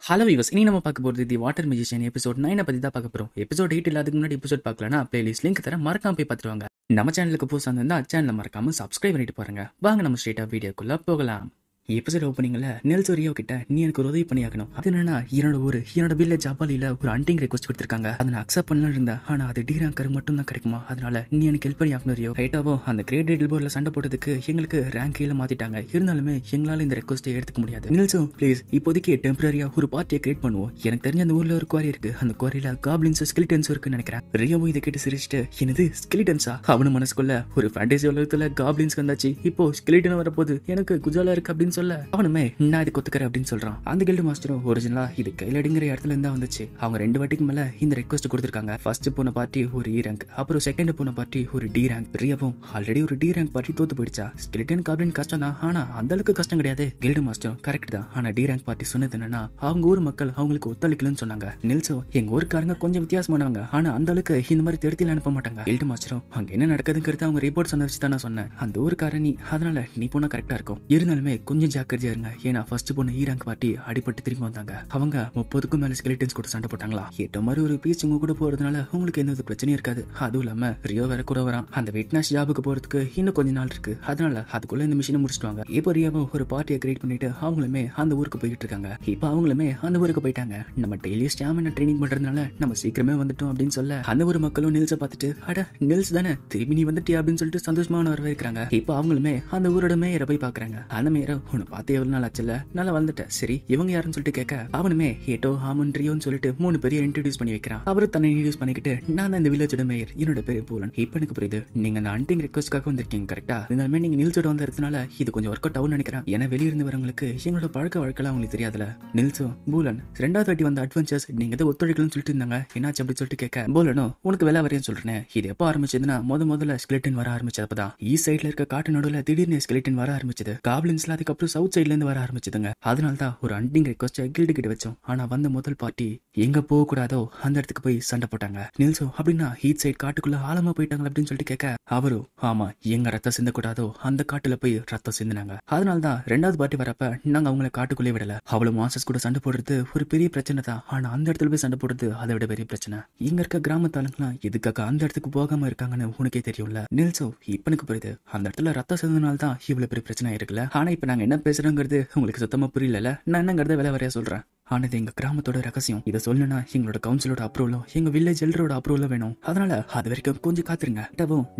Hello viewers, இனி நம்ம பார்க்க போகிறது தி வாட்டர் மேஜிஷியன் எபிசோட் 9 பற்றி தான் பார்க்க போகிறோம். எபிசோட் 8 இல்லாததுக்கு முன்னாடி எபிசோட் பார்க்கலன்னா பிளேலிஸ்ட் லிங்க் தர மறக்காம போய் பார்த்துட்டு வாங்க. நம்ம சேனலுக்கு புதுசாக இருந்தால் சேனலை மறக்காம சப்ஸ்கிரைப் பண்ணிட்டு பாருங்க. வாங்க நம்ம ஸ்ட்ரெயிட்டாக வீடியோக்குள்ள போகலாம். எபிசோட் ஓப்பனிங்ல நெல்சன் ரியோ கிட்ட நீ எனக்கு ஒரு உதவி பண்ணியாக்கணும். அது என்னன்னா, என்னோட வில்லேஜ் அப்பாலியில ஒரு ஹண்டிங் ரெக்வஸ்ட் கொடுத்துருக்காங்க. அதை நான் அக்செப்ட் பண்ணலாம் இருந்தேன். ஆனா அது டி ரேங்கர் மட்டும் தான் கிடைக்குமா? அதனால நீ எனக்கு ஹெல்ப் பண்ணியாக்கணும் ரியோ. ரைட்டாவோ அந்த கிரேட் டேட்டில் போர்ட்ல சண்டை போட்டதுக்கு எங்களுக்கு ரேங்க் கீழே மாத்திட்டாங்க. இருந்தாலுமே எங்களால இந்த ரெக்வஸ்ட்டை எடுத்துக்க முடியாது. நெல்சன் ப்ளீஸ் இப்போதைக்கு டெம்பரரியா ஒரு பார்ட்டியை கிரியேட் பண்ணுவோம். எனக்கு தெரிஞ்ச அந்த ஊர்ல ஒரு குவாரி இருக்கு. அந்த குவாரியில காப்ளின்ஸ் ஸ்கெலிட்டன்ஸ் இருக்குன்னு நினைக்கிறேன். ரியோவும் இதை கேட்டு சிரிச்சுட்டு, என்னது ஸ்கெலிட்டன்ஸா? அவனு மனசுக்குள்ள ஒரு ஃபேண்டசி உலகத்துல காப்ளின்ஸ் வந்தாச்சு, இப்போ ஸ்கெலிட்டன் வரப்போது, எனக்கு குஜாலா இருக்கு அப்படின்னு சொல்ல அவனுமே நான் இது கொத்துக்கிறேன் அப்படின்னு சொல்றான். அந்த கில்டு மாஸ்டரும் ஒரிஜினலா இது கைலடிங்கிற இடத்துல இருந்தா வந்துச்சு. அவங்க 2 வாட்டிக்கு மேல இந்த ரெக்வஸ்ட் கொடுத்திருக்காங்க. ஃபர்ஸ்ட் போன பார்ட்டி ஒரு E ரேங்க், அப்புறம் செகண்ட் போன பார்ட்டி ஒரு D ரேங்க். ரியாவும் ஆல்ரெடி ஒரு D ரேங்க் பார்ட்டி தோத்து போயிடுச்சா? ஸ்கெலிட்டன் காப்ளின் கஷ்டம் தான், ஆனா அந்த அளவுக்கு கஷ்டம் கிடையாது. கில்டு மாஸ்டரும் கரெக்ட் தான், ஆனா D ரேங்க் பார்ட்டி சொன்னது என்னன்னா, அவங்க ஊர் மக்கள் அவங்களுக்கு ஒத்துழைக்கலன்னு சொன்னாங்க. நெல்சோ எங்க ஊருக்காரங்க கொஞ்சம் வித்தியாசமானவங்க, ஆனா அந்த அளவுக்கு இந்த மாதிரி திருத்தில அனுப்ப மாட்டாங்க. கில்டு மாஸ்டரும் அங்க என்ன நடக்குதுங்கிறது அவங்க ரிப்போர்ட் சொன்ன வச்சு தான் நான் சொன்னேன். அந்த ஊருக்காரன் நீ, அதனால நீ போனா கரெக்டா இருக்கும். இருந்தாலுமே கொஞ்சம் ஜாக்கிரதையா இருங்க. ஏன்னா ஃபர்ஸ்ட் போன E ரேங்க் பார்ட்டி அடிபட்டு திரும்பி வந்தாங்க. அவங்க 30க்கும் மேல ஸ்கெலிட்டன்ஸ் கூட சண்டை போட்டாங்களா. ஏட்ட மாதிரி ஒரு பீச் உங்க கூட போறதுனால உங்களுக்கு எந்த பிரச்சனையும் இருக்காது. அதுவும் இல்லாம ரியோ வேற கூட வரான். அந்த விட்னஸ் ஜாபுக்கு போறதுக்கு இன்னும் கொஞ்ச நாள் இருக்கு. அதனால அதுக்குள்ள இந்த மிஷினை முடிச்சுட்டாங்க. இப்போ ரியோவும் ஒரு பார்ட்டியை கிரியேட் பண்ணிட்டு அவங்களுமே அந்த ஊருக்கு போயிட்டு இருக்காங்க. இப்போ அவங்களுமே அந்த ஊருக்கு போயிட்டாங்க. நம்ம டெய்லி ஸ்டாமினா ட்ரைனிங் பண்றதுனால நம்ம சீக்கிரமே வந்துட்டோம் அப்படின்னு சொல்ல அந்த ஒரு மக்களும் நெல்ஸை பார்த்துட்டு, அட நெல்ஸ் தானே திரும்பி நீ வந்துட்டியா அப்படின்னு சொல்லிட்டு சந்தோஷமான வரவேற்கிறாங்க. இப்போ அவங்களுமே அந்த ஊரோட மேயரை போய் பாக்குறாங்க. அந்த மேயரை உன்னை பார்த்து எவ்வளவு நாள் ஆச்சுல, நல்லா வந்துட்ட, சரி இவங்க யாருன்னு சொல்லிட்டு கேட்க அவனுமே ஏட்டோ ஹாமன் ரியோன்னு சொல்லிட்டு 3 பேரை இன்ட்ரோடியூஸ் பண்ணி வைக்கிறான். அவரு தன்னை இன்ட்ரோடியூஸ் பண்ணிக்கிட்டு, நான் தான் இந்த வில்லேஜோட மேயர், என்னோட பேரு பூலன். இப்போ எனக்கு புரியுது, நீங்க அந்த ஹண்டிங் ரெக்வஸ்ட்காக வந்திருக்கீங்க கரெக்டா? இருந்தாலுமே நீங்க நில்ஸோட வந்ததுனால இது கொஞ்சம் ஒர்க் அவுட் ஆகும்னு நினைக்கிறேன். ஏன்னா வெளியிருந்து வரவங்களுக்கு எங்களோட பழக்க வழக்கெல்லாம் அவங்களுக்கு தெரியாதுல. நில்ஸோ பூலன் 2வது வாட்டி வந்த அட்வென்ச்சர்ஸ் நீங்க எதை ஒத்துழைக்கலன்னு சொல்லிட்டு இருந்தாங்க, என்னாச்சு அப்படி சொல்லிட்டு கேட்க பூலனும் உனக்கு வேலை வரையும் சொல்றேன். இது எப்போ ஆரம்பிச்சதுன்னா முதல்ல ஸ்கெலிட்டன் வர ஆரம்பிச்சப்பதான். ஈஸ்ட் சைட்ல இருக்க காட்டு நடுவுல திடீர்னு ஸ்கெலிட்டன் வர ஆரம்பிச்சது. காப்ளின்ஸ்ல அதுக்கப்புறம் சவுத் சைட்ல இருந்து வர ஆரம்பிச்சதுங்க. அதனால தான் ஒரு ஹண்டிங் ரெக்வஸ்ட் கில்டு கிட்ட வச்சோம். ஆனா வந்த முதல் பார்ட்டி எங்க போக கூடாதோ அந்த இடத்துக்கு போய் சண்டை போட்டாங்க. நில்சோ அப்படின்னா ஈஸ்ட் சைட் காட்டுக்குள்ள ஆழமா போயிட்டாங்க அப்படின்னு சொல்லிட்டு கேட்க அவரும் ஆமா, எங்க ரத்தம் சிந்த கூடாதோ அந்த காட்டுல போய் ரத்தம் சிந்தினாங்க. அதனாலதான் 2வது பார்ட்டி வரப்ப நாங்க அவங்கள காட்டுக்குள்ளே விடல. அவ்வளவு மாசஸ் கூட சண்டை போடுறது ஒரு பெரிய பிரச்சனை தான், ஆனா அந்த இடத்துல போய் சண்டை போடுறது அதை விட பெரிய பிரச்சனை. இங்க இருக்க கிராமத்தாளுங்களாம் எதுக்காக அந்த இடத்துக்கு போகாம இருக்காங்கன்னு உனக்கே தெரியும்ல. நில்சோ இப்ப எனக்கு புரியுது, அந்த இடத்துல ரத்தம் சிந்தனால தான் இவ்வளவு பெரிய பிரச்சனை இருக்குல்ல. ஆனா இப்ப நாங்க என்ன பேசுறோங்கிறது உங்களுக்கு சுத்தமா புரியல. நான் என்னங்கிறத வேலை வரையா சொல்றேன். ஆனது எங்க கிராமத்தோட ரகசியம். இதை சொல்லணும்னா எங்களோட கவுன்சிலோட அப்ரூவலும் எங்க வில்லேஜ் எல்டரோட அப்ரூவலும் வேணும். அதனால அது வரைக்கும் கொஞ்சம் காத்துருங்க.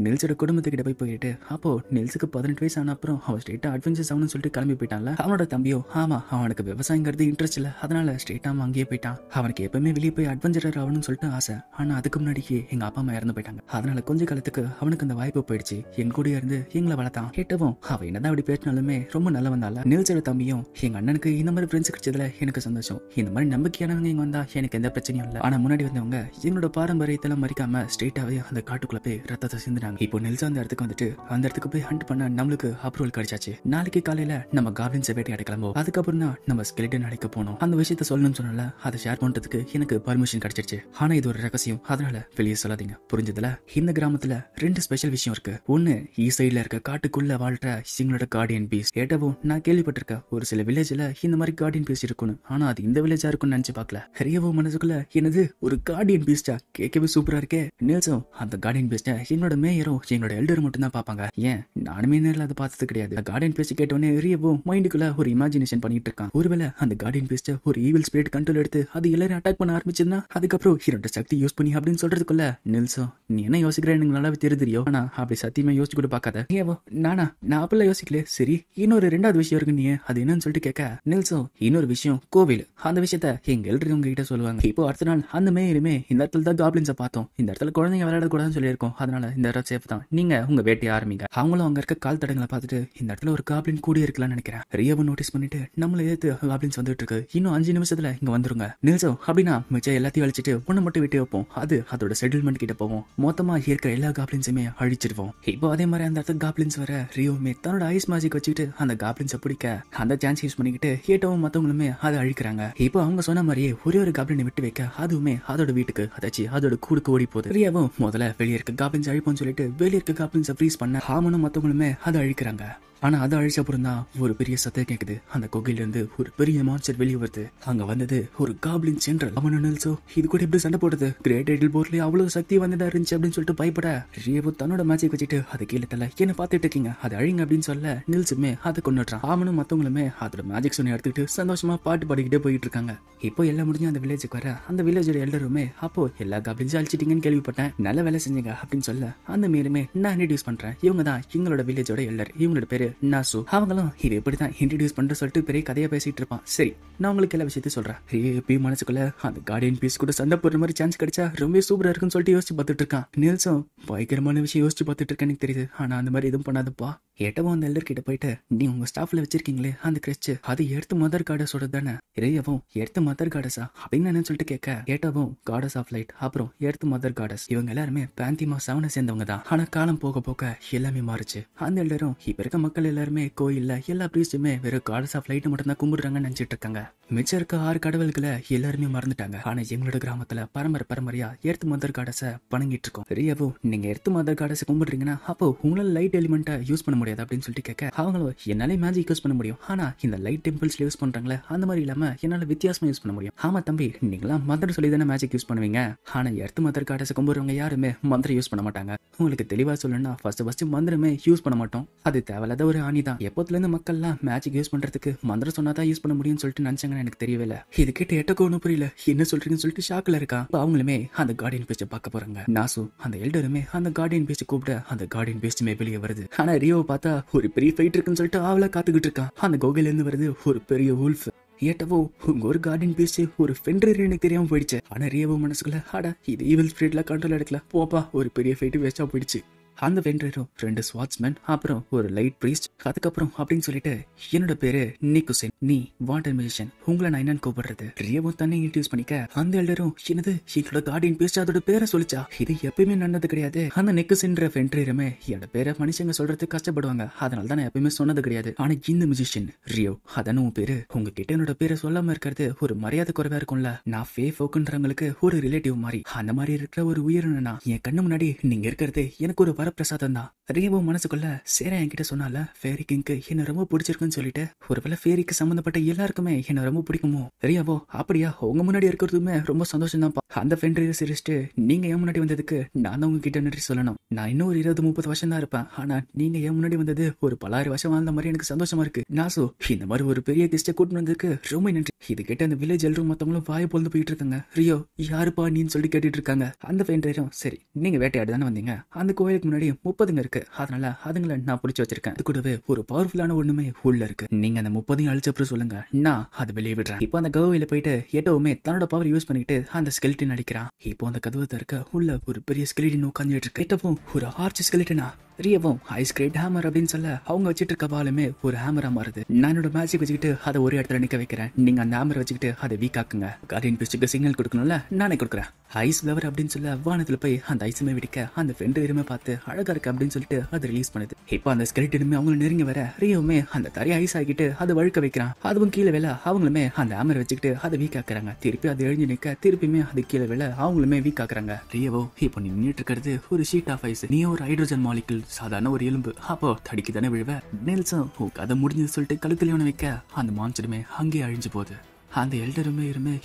நெல்ஸோட குடும்பத்துக்கிட்ட போயிட்டு அப்போ நெல்ஸுக்கு 18 வயசு ஆன அப்புறம் அவன் ஸ்ட்ரெயிட்டா அட்வென்ச்சர்ஸ் ஆகணும்னு சொல்லிட்டு கிளம்பி போயிட்டான்ல. அவனோட தம்பியோ ஆமா, அவனுக்கு விவசாயங்கிறது இன்ட்ரெஸ்ட் இல்ல, அதனால ஸ்ட்ரெயிட்டா அவன் அங்கேயே போயிட்டான். அவனுக்கு எப்பவுமே வெளியே போய் அட்வென்ச்சரர் ஆகணும்னு சொல்லிட்டு ஆசை. ஆனா அதுக்கு முன்னாடியே எங்க அப்பா அம்மா இறந்து போயிட்டாங்க. அதனால கொஞ்ச காலத்துக்கு அவனுக்கு அந்த வாய்ப்பு போயிடுச்சு. எங்க கூட இருந்து எங்களை வளர்த்தான். கேட்டவும் அவன் என்னதான் அப்படி பேசினாலுமே ரொம்ப நல்ல வந்தால. நெல்ஸோட தம்பியும் எங்க அண்ணனுக்கு இந்த மாதிரி ஃப்ரெண்ட்ஸ் கிடைச்சதுல எனக்கு சந்தோஷம். இந்த மாதிரி நம்பிக்கையானவங்க இங்க வந்தா எனக்கு எந்த பிரச்சனையும் இல்ல. ஆனா முன்னாடி வந்தவங்க எங்களோட பாரம்பரியத்தெல்லாம் மறிக்காம ஸ்ட்ரெயிட்டாவே அந்த காட்டுக்குள்ள போய் ரத்தத்தை சிந்துனாங்க. இப்போ நெல்சன் அந்த இடத்துக்கு வந்துட்டு அந்த இடத்துக்கு போய் ஹண்ட் பண்ண நம்மளுக்கு அப்ரூவல் கிடைச்சாச்சு. நாளைக்கு காலையில நம்ம காப்ளின்ஸை வேட்டையாட கிளம்புவோம். அதுக்கப்புறம் தான் நம்ம ஸ்கெலிட்டன் அடைக்க போனோம். அந்த விஷயத்த சொல்லணும்னு சொன்னால அதை ஷேர் பண்றதுக்கு எனக்கு பர்மிஷன் கிடைச்சிருச்சு. ஆனா இது ஒரு ரகசியம், அதனால வெளியே சொல்லாதீங்க, புரிஞ்சதுல? இந்த கிராமத்துல 2 ஸ்பெஷல் விஷயம் இருக்கு. ஒன்னு ஈஸ்ட் சைட்ல இருக்க காட்டுக்குள்ள வாழ்ற எங்களோட கார்டியன் பீஸ். கேட்டவும் நான் கேள்விப்பட்டிருக்கேன் ஒரு சில வில்லேஜ்ல இந்த மாதிரி கார்டியன் பீஸ் இருக்குன்னு. ஆனா அது இந்த வில்லேஜா இருக்குன்னு நினைச்சு பார்க்கல. ரியோ மனசுக்குள்ள என்னது ஒரு கார்டியன் பீஸ்டா, கேட்கவே சூப்பரா இருக்கே. நெல்சன் அந்த கார்டியன் பீஸ்ட என்னோட மேயரும் எங்களோட எல்டரும் மட்டும் தான் பாப்பாங்க. ஏன் நானுமே நேரில் அதை பார்த்தது கிடையாது. கார்டியன் பீஸ் கேட்டோன்னே ரியோ மைண்டுக்குள்ள ஒரு இமேஜினேஷன் பண்ணிட்டு இருக்கான். ஒருவேளை அந்த கார்டியன் பீஸ்ட ஒரு ஈவில் ஸ்பிரிட் கண்ட்ரோல் எடுத்து அது எல்லாரும் அட்டாக் பண்ண ஆரம்பிச்சதுன்னா அதுக்கப்புறம் இரண்டு சக்தி யூஸ் பண்ணி அப்படின்னு சொல்றதுக்குள்ள நெல்சன் நீ என்ன யோசிக்கிற எனக்கு நல்லாவே தெரியுது. ஆனா அப்படி சத்தியமா யோசிச்சு கூட பார்க்காத. ஏவோ நான் அப்பெல்லாம் யோசிக்கல. சரி இன்னொரு 2வது விஷயம் இருக்கு, நீ அது என்னன்னு சொல்லிட்டு கேட்க நெல்சன் இன்னொரு விஷயம் கோவில். அந்த விஷயத்த எங்க எல்டர் உங்க கிட்ட சொல்லுவாங்க. இப்போ அடுத்த நாள் அந்த மேயருமே இந்த இடத்துல தான் காப்ளின்ஸை பார்த்தோம், இந்த இடத்துல குழந்தைங்க விளையாட கூடாதுன்னு சொல்லியிருக்கோம், அதனால இந்த இடம் சேஃப் தான், நீங்க உங்க வேட்டையை ஆரம்பிங்க. அவங்களும் அங்க இருக்க கால் தடங்களை பார்த்துட்டு இந்த இடத்துல ஒரு காப்ளின் கூடி இருக்கலாம்னு நினைக்கிறேன். ரியோவை நோட்டீஸ் பண்ணிட்டு நம்மள ஏத்து காப்ளின்ஸ் வந்துட்டு இருக்கு, இன்னும் 5 நிமிஷத்துல இங்க வந்துருங்க. நெல்சோ அப்படின்னா மிச்சம் எல்லாத்தையும் அழிச்சிட்டு ஒண்ணு மட்டும் விட்டு வைப்போம், அது அதோட செட்டில்மெண்ட் கிட்ட போவோம், மொத்தமா இருக்கிற எல்லா காப்ளின்ஸுமே அழிச்சிருவோம். இப்போ அதே மாதிரி அந்த இடத்துல காப்ளின்ஸ் வர ரியோமே தன்னோட ஐஸ் மேஜிக் வச்சுக்கிட்டு அந்த காப்ளின்ஸை பிடிக்க அந்த சான்ஸ் யூஸ் பண்ணிக்கிட்டு ஏட்டவும் மத்தவங்களுமே அதை அழிக்கிறாங்க. இப்போ அவங்க சொன்ன மாதிரியே ஒரே ஒரு காப்ளினை விட்டு வைக்க அதுவுமே அதோட வீட்டுக்கு அதாச்சு அதோட கூடுக்கு ஓடி போகுது. ரியாவும் முதல்ல வெளியே இருக்க காப்ளின்ஸ் அழிப்போம்னு சொல்லிட்டு வெளியே இருக்க காப்ளின்ஸை ஃப்ரீஸ் பண்ண ஹாமனும் மத்தவங்களுமே அதை அழிக்கிறாங்க. ஆனா அதை அழிச்ச அப்புறம் தான் ஒரு பெரிய சத்தம் கேக்குது. அந்த குகையில இருந்து ஒரு பெரிய மான்ஸ்டர் வெளியே வருது. அங்க வந்தது ஒரு காப்ளின் ஜெனரல். அவன் நில்சோ இது கூட எப்படி சண்டை போடுறது, கிரேட் ஐடில் போர்ட்லயே அவ்வளவு சக்தி வந்ததா இருந்துச்சு அப்படின்னு சொல்லிட்டு பயப்பட ரியோ தன்னோட மேஜிக் வச்சுட்டு அது கீழே தள்ள என்ன பாத்துட்டு இருக்கீங்க அது அழிங்க அப்படின்னு சொல்ல நில்சுமே அதை கொண்டுறான். அவனும் மத்தவங்களுமே அதோட மேஜிக் சொன்ன எடுத்துக்கிட்டு சந்தோஷமா பாட்டு பாடிக்கிட்டே போயிட்டு இருக்காங்க. இப்போ எல்லாம் முடிஞ்சு அந்த வில்லேஜுக்கு வர அந்த வில்லேஜோட எல்லாருமே அப்போ எல்லா காப்ளின்ஸும் அழிச்சிட்டீங்கன்னு கேள்விப்பட்டேன், நல்ல வேலை செஞ்சீங்க அப்படின்னு சொல்ல அந்த மேலுமே நான் இன்ட்ரடியூஸ் பண்றேன், இவங்க தான் எங்களோட வில்லேஜோட எல்லார், இவங்களோட பேரு நாசு. அவங்களும் இது எப்படிதான் இன்ட்ரடியூஸ் பண்ற சொல்லிட்டு பெரிய கதையா பேசிட்டு இருப்பான். சரி நான் உங்களுக்கு எல்லா விஷயத்தையும் சொல்றேன். எப்பயும் மனசுக்குள்ள அந்த கார்டியன் பீஸ் கூட சண்டை போடுற மாதிரி சான்ஸ் கிடைச்சா ரொம்ப சூப்பரா இருக்குன்னு சொல்லிட்டு யோசிச்சு பார்த்துட்டு இருக்கான். நில்சம் பயங்கரமான விஷயம் யோசிச்சு பார்த்துட்டு இருக்கேன் எனக்கு தெரியுது, ஆனா அந்த மாதிரி எதுவும் பண்ணாதுப்பா. ஏட்டவும் அந்த எல்லார்கிட்ட போயிட்டு நீ உங்க ஸ்டாஃப்ல வச்சிருக்கீங்களே அந்த கிரெஸ்ட் அது எடுத்து மதர் காடஸோட தானே, இறையவும் எடுத்து மதர் காடஸா அப்படின்னு என்ன சொல்லிட்டு கேட்க ஏட்டவும் காடஸ் ஆஃப் லைட் அப்புறம் எடுத்து மதர் காடஸ் இவங்க எல்லாருமே பேந்திமா 7 சேர்ந்தவங்க தான். ஆனா காலம் போக போக எல்லாமே மாறுச்சு. அந்த எல்லாரும் இப்ப இருக்க மக்கள் எல்லாருமே கோயில்ல எல்லா பிரீஸ்டுமே வெறும் காடஸ் ஆஃப் லைட் மட்டும் தான் கும்பிடுறாங்கன்னு நினைச்சிட்டு இருக்காங்க. மிச்சம் இருக்க 6 கடவுள்களை எல்லாருமே மறந்துட்டாங்க. ஆனா எங்களோட கிராமத்துல பரம்பரையா எர்த் மதர் காடஸ வணங்கிட்டு இருக்கோம். ரியவும் நீங்க எர்த் மதர் காடஸ கும்பிடுறீங்கன்னா அப்போ உங்களால லைட் எலிமெண்ட்டை யூஸ் பண்ண முடியாது அப்படின்னு சொல்லிட்டு கேட்க அவங்களும் என்னாலே மேஜிக் யூஸ் பண்ண முடியும், ஆனா இந்த லைட் டெம்பிள்ஸ்ல யூஸ் பண்றாங்களே அந்த மாதிரி இல்லாம என்னால வித்தியாசமா யூஸ் பண்ண முடியும். ஆமா தம்பி நீங்களா மதர் சொல்லி தானே மேஜிக் யூஸ் பண்ணுவீங்க, ஆனா எர்த் மதர் காடஸ கும்பிடுறவங்க யாருமே மந்திரம் யூஸ் பண்ண மாட்டாங்க. உங்களுக்கு தெளிவா சொல்லணும்னா ஃபர்ஸ்ட் மந்திரமே யூஸ் பண்ண மாட்டோம், அது தேவையில்லாத ஒரு ஆணி தான். எப்போதுல இருந்து மக்கள்லாம் மேஜிக் யூஸ் பண்றதுக்கு மந்திரம் சொன்னாதான் யூஸ் பண்ண முடியும்னு சொல்லிட்டு நினைச்சாங்கன்னு எனக்கு தெரியவே இல்லை. இது கிட்ட எட்டக்கு ஒன்றும் புரியல என்ன சொல்றீங்கன்னு சொல்லிட்டு ஷாக்ல இருக்கான். அவங்களுமே அந்த கார்டியன் பேச்சை பார்க்க போறாங்க. நாசு அந்த எல்டருமே அந்த கார்டியன் பேச்சை கூப்பிட அந்த கார்டியன் பேச்சுமே வெளியே வருது. ஆனா ரியோவை பார்த்தா ஒரு பெரிய ஃபைட் இருக்குன்னு சொல்லிட்டு அவளை காத்துக்கிட்டு இருக்கான். அந்த கோகையில இருந்து வருது ஒரு பெரிய வூல்ஃப். ஏட்டவோ உங்க ஒரு கார்டியன் பேசி ஒரு ஃபெண்டர் எனக்கு தெரியாம போயிடுச்சு. ஆனா ரியவோ மனசுக்குள்ள ஆடா இது ஈவில் ஸ்பிரிட்ல கண்ட்ரோல் எடுக்கல போப்பா ஒரு பெரிய ஃபைட் வேஸ்டா போயிடுச்சு. அந்த வெண்டரும் 2 ஸ்வாட்ஸ்மேன் அப்புறம் ஒரு லைட் பிரீஸ்ட் அதுக்கப்புறம் அப்படின்னு சொல்லிட்டு என்னோட பேரு நிக்குசென், நீ வாட்டர் மியூசிஷியன், உங்களை நான் என்னன்னு கூப்பிடுறது. ரியவும் தன்னை இன்ட்ரடியூஸ் பண்ணிக்க அந்த எல்டரும் என்னது எங்களோட கார்டியன் பேஸ்ட் அதோட பேரை சொல்லிச்சா, இது எப்பயுமே நடந்தது கிடையாது. அந்த நிக்குசென்ற வெண்டருமே என்னோட பேரை மனுஷங்க சொல்றதுக்கு கஷ்டப்படுவாங்க, அதனால தான் நான் எப்பயுமே சொன்னது கிடையாது. ஆனா இந்த மியூசிஷியன் ரியோ அதான உன் பேரு, உங்ககிட்ட என்னோட பேரை சொல்லாம இருக்கிறது ஒரு மரியாதை குறைவா இருக்கும்ல. நான் ஃபே ஃபோக்குன்றவங்களுக்கு ஒரு ரிலேட்டிவ் மாதிரி, அந்த மாதிரி இருக்கிற ஒரு உயிரினா என் கண்ணு முன்னாடி நீங்க இருக்கிறது எனக்கு ஒரு வரப்பிரசாதம் தான். ரியோ மனசுக்குள்ள சேரா என்கிட்ட சொன்னால ஃபேரி கிங்க்கு என்ன ரொம்ப பிடிச்சிருக்குன்னு சொல்லிட்டு ஒருவேளை ஃபேரிக்கு சம்பந்தப்பட்ட எல்லாருக்குமே என்ன ரொம்ப பிடிக்குமோ. ரியாவோ அப்படியா உங்க முன்னாடி இருக்கிறதுமே ரொம்ப சந்தோஷம் தான். அந்த ஃபெண்டரை சிரிச்சிட்டு நீங்க என் முன்னாடி வந்ததுக்கு நான் தான் உங்ககிட்ட நன்றி சொல்லணும். நான் இன்னும் ஒரு 20-30 வருஷம் தான் இருப்பேன், ஆனா நீங்க என் முன்னாடி வந்தது ஒரு 10,000 வருஷம் வாழ்ந்த மாதிரி எனக்கு சந்தோஷமா இருக்கு. நாசோ இந்த மாதிரி ஒரு பெரிய கெஸ்ட்டை கூட்டு வந்ததுக்கு ரொம்ப நன்றி. இது கேட்ட அந்த வில்லேஜ் எல்லாரும் மத்தவங்களும் வாயை பொழுது போயிட்டு இருக்காங்க. ரியோ யாருப்பா நீன்னு சொல்லி கேட்டுட்டு இருக்காங்க. அந்த ஃபெண்டரும் சரி நீங்க வேட்டையாடு தானே வந்தீங்க, அந்த கோயிலுக்கு முன்னாடி 30 இருக்கு, அதனால அதுங்களை நான் பிடிச்சி வச்சிருக்கேன். அது கூடவே ஒரு பவர்ஃபுல்லான ஒண்ணுமே உள்ள இருக்கு, நீங்க அந்த 30 அழிச்சப்பறம் சொல்லுங்க நான் அது வெளியே விடுறேன். இப்போ அந்த கோவில போயிட்டு எட்டவுமே தன்னோட பவர் யூஸ் பண்ணிட்டு அந்த ஸ்கெலிட்டன் அடிக்கிறான். இப்போ அந்த கதவை திறக்க உள்ள ஒரு பெரிய ஸ்கெலிட்டன் உட்காந்துட்டு இருக்கு. எட்டவும் ஒரு ஆர்ச் ஸ்கெலிட்டனா ரியவும் ஐஸ் கிரேட் ஹேமர் அப்படின்னு சொல்ல அவங்க வச்சிட்டு இருக்க பாலுமே ஒரு ஹேமரா மாறுது. நான் என்னோட மேஜிக் வச்சுக்கிட்டு அதை ஒரு இடத்துல நிக்க வைக்கிறேன், நீங்க அந்த ஹேமர் வச்சுக்கிட்டு அதை வீக் ஆக்குங்க. கார்டியன் பிஸ்டுக்கு சிக்னல் கொடுக்கணும்ல நானே கொடுக்குறேன். ஐஸ் ஃபிளவர் அப்படின்னு சொல்ல வானத்துல போய் அந்த ஐஸுமே வெடிக்க அந்த ஃபெண்டருமே பார்த்து அழகா இருக்கு அப்படின்னு சொல்லிட்டு அதை ரிலீஸ் பண்ணுது. இப்போ அந்த ஸ்கெலிட்டனுமே அவங்க நெருங்கி வர ரியோவுமே அந்த தரையை ஐஸ் ஆகிட்டு அதை வழுக்க வைக்கிறான். அதுவும் கீழே விழ அவங்களுமே அந்த ஹேமர் வச்சுக்கிட்டு அதை வீக் ஆக்குறாங்க. திருப்பி அது எழுந்து நிக்க திருப்பியுமே அது கீழே விழ அவங்களுமே வீக் ஆக்குறாங்க. ரியவோ இப்போ நீ நின்றுட்டு இருக்கிறது ஒரு ஷீட் ஆஃப் ஐஸ், நீ ஒரு ஹைட்ரோஜன் மாலிகுல் சாதாரண ஒரு எலும்பு, அப்போ தடிக்கு தானே விழுவ. நெல்சன் கதை முடிஞ்சது சொல்லிட்டு கழுத்துல வைக்க அந்த மான்ஸ்டருமே அங்கேயே அழிஞ்சு போகுது. அந்த எல்டருமே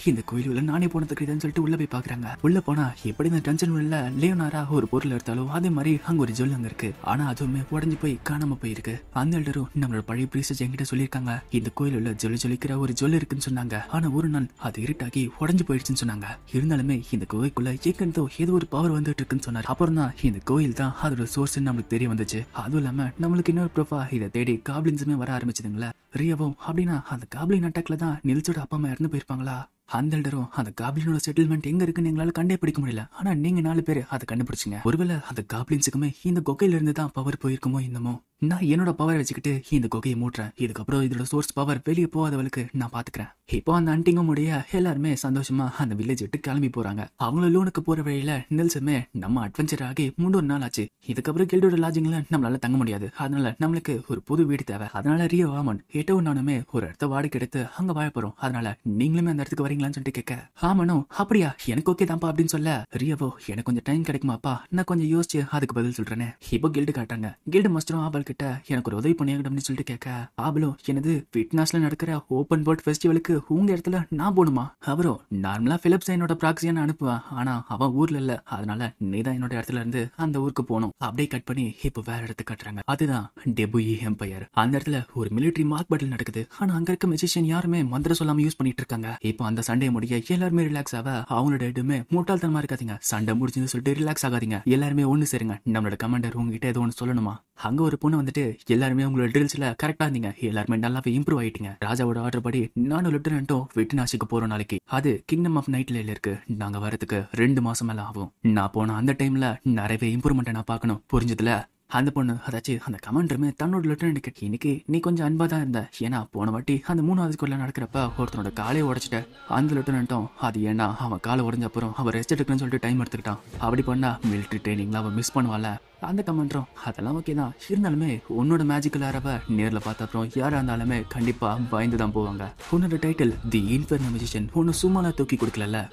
இந்த கோயிலுல நானே போனதுக்கு இதுன்னு சொல்லிட்டு உள்ள போய் பாக்குறாங்க. உள்ள போனா எப்படி இந்த டஞ்சன் உள்ள லியோனாரா ஒரு பொருள் எடுத்தாலோ அதே மாதிரி அங்க ஒரு ஜுவல் அங்க இருக்கு, ஆனா அதுவுமே உடஞ்சு போய் காணாம போயிருக்கு. அந்த எல்டரும் நம்மளோட பழைய பிரீஸ்ட் என்கிட்ட சொல்லியிருக்காங்க இந்த கோயிலுள்ள ஜொலிக்கிற ஒரு ஜுவல் இருக்குன்னு சொன்னாங்க, ஆனா ஒரு நாள் அது இருட்டாகி உடஞ்சு போயிடுச்சுன்னு சொன்னாங்க. இருந்தாலுமே இந்த கோயிலுக்குள்ள எங்கிருந்தோ ஏதோ ஒரு பவர் வந்துட்டு இருக்குன்னு சொன்னார். அப்புறம் தான் இந்த கோயில் தான் அதோட சோர்ஸ் நம்மளுக்கு தெரிய வந்துச்சு. அதுவும் இல்லாம நம்மளுக்கு இன்னொரு ப்ரூஃபா இதை தேடி காப்ளின்ஸுமே வர ஆரம்பிச்சதுங்களா. ரியவும் அப்படின்னா அந்த காப்ளின் அட்டாக்ல தான் நில்சோட அப்பா அம்மா இறந்து போயிருப்பாங்களா. அந்த எல்டரும் அந்த காப்ளினோட செட்டில்மெண்ட் எங்க இருக்குன்னு எங்களால கண்டுபிடிக்க முடியல, ஆனா நீங்க 4 பேர் அதை கண்டுபிடிச்சிங்க. ஒருவேளை அந்த காப்ளின்ஸுக்குமே இந்த கொகையில இருந்து தான் பவர் போயிருக்குமோ என்னமோ. நான் என்னோட பவர் வச்சுக்கிட்டு இந்த கொகையை மூட்டுறேன், இதுக்கப்புறம் இதோட சோர்ஸ் பவர் வெளியே போகாதவளுக்கு நான் பாத்துக்கிறேன். இப்போ அந்த அண்டிங்கும் உடைய எல்லாருமே சந்தோஷமா அந்த வில்லேஜ் விட்டு கிளம்பி போறாங்க. அவங்களும் லோனுக்கு போற வழியில நெல்சமே நம்ம அட்வென்ச்சர் ஆகி 3 நாள் ஆச்சு, இதுக்கப்புறம் கில்டோட லாட்ஜிங்ல நம்மளால தங்க முடியாது, அதனால நம்மளுக்கு ஒரு புது வீடு தேவை. அதனால ரியோ ஆமன் ஏட்டவும் நானுமே ஒரு இடத்த வாடகை எடுத்து அங்க வாழ போறோம், அதனால நீங்களுமே அந்த இடத்துக்கு வரீங்களான்னு சொல்லிட்டு கேட்க ஆமனும் அப்படியா எனக்கு ஓகே தான்ப்பா அப்படின்னு சொல்ல ரியவோ எனக்கு கொஞ்சம் டைம் கிடைக்குமாப்பா நான் கொஞ்சம் யோசிச்சு அதுக்கு பதில் சொல்றேன்னு. இப்போ கில்டு காட்டாங்க. கில்டு மாஸ்டரும் கிட்ட எனக்கு ஒரு உதவி பண்ணியாங்க அப்படின்னு சொல்லிட்டு கேட்க, பாபுலோ எனது ஃபிட்னஸ்ல நடக்கிற ஓப்பன் போர்ட் ஃபெஸ்டிவலுக்கு உங்க இடத்துல நான் போடுமா? அவரும் நார்மலா பிலிப்ஸ் என்னோட ப்ராக்சியான அனுப்புவேன், ஆனா அவன் ஊர்ல இல்ல, அதனால நீதான் என்னோட இடத்துல இருந்து அந்த ஊருக்கு போகணும். அப்படியே கட் பண்ணி இப்போ வேற இடத்துக்கு கட்டுறாங்க. அதுதான் டெபுயி எம்பையர். அந்த இடத்துல ஒரு மிலிட்டரி மார்க் பேட்டில் நடக்குது. ஆனா அங்க இருக்க மெஜிஷியன் யாருமே மந்திரம் சொல்லாம யூஸ் பண்ணிட்டு இருக்காங்க. இப்போ அந்த சண்டே முடிய எல்லாருமே ரிலாக்ஸ் ஆக, அவங்களோட இடமே முட்டாள்தனமா இருக்காதீங்க, சண்டை முடிச்சுன்னு சொல்லிட்டு ரிலாக்ஸ் ஆகாதீங்க, எல்லாருமே ஒண்ணு சேருங்க, நம்மளோட கமாண்டர் உங்ககிட்ட ஏதோ ஒன்று சொல்லணுமா? அங்க ஒரு பொண்ணு வந்துட்டு எல்லாருமே உங்களோட ட்ரில்ஸ்ல கரெக்டா இருந்தீங்க, எல்லாருமே நல்லாவே இம்ப்ரூவ் ஆயிட்டீங்க, ராஜாவோட ஆர்டர் படி நானும் லெப்டினன்ட்டும் விட்டுநாசிக்கு போறோம் நாளைக்கு, அது கிங்டம் ஆஃப் நைட்ல இருக்கு, நாங்க வரதுக்கு 2 மாசம் மேல ஆகும், நான் போன அந்த டைம்ல நிறையவே இம்ப்ரூவ்மெண்ட் நான் பார்க்கணும், புரிஞ்சதுல? அந்த பொண்ணு அதாச்சும் அந்த கமாண்டருமே தன்னோட லெப்டினன்ட் இன்னைக்கு நீ கொஞ்சம் அன்பா தான் இருந்த, ஏன்னா போன வாட்டி அந்த 3வது கொள்ள நடக்கிறப்ப ஒருத்தனோட காலையை உடைச்சிட்ட, அந்த லெப்டினன்ட்டும் அது ஏன்னா அவன் காலை உடஞ்ச அப்புறம் அவன் ரெஸ்ட் எடுக்கணும்னு சொல்லிட்டு டைம் எடுத்துக்கிட்டான், அப்படி பண்ணா மிலிட்டரி ட்ரைனிங்ல அவன் மிஸ் பண்ணுவான்ல. அந்த கமாண்டரும் அதெல்லாம் ஓகே தான், இருந்தாலுமே உன்னோட மேஜிக்கல் ஆரவ நேரில் பார்த்த அப்புறம் யாரா இருந்தாலுமே கண்டிப்பா பயந்து தான் போவாங்க. உன்னோட டைட்டில் தி இன்ஃபெர்னோ மெஜிஷியன் ஒன்னு சும்மாலாம் தூக்கி கொடுக்கல.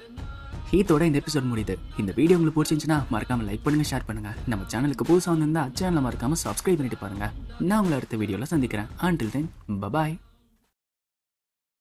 இதோட இந்த எபிசோட் முடியுது. இந்த வீடியோ உங்களுக்கு பிடிச்சிருந்துச்சுன்னா மறக்காம லைக் பண்ணுங்க, ஷேர் பண்ணுங்க. நம்ம சேனலுக்கு புதுசாக வந்திருந்தா சேனலை மறக்காம சப்ஸ்கிரைப் பண்ணிட்டு பாருங்க. நான் உங்களை அடுத்த வீடியோல சந்திக்கிறேன். Until then, bye bye.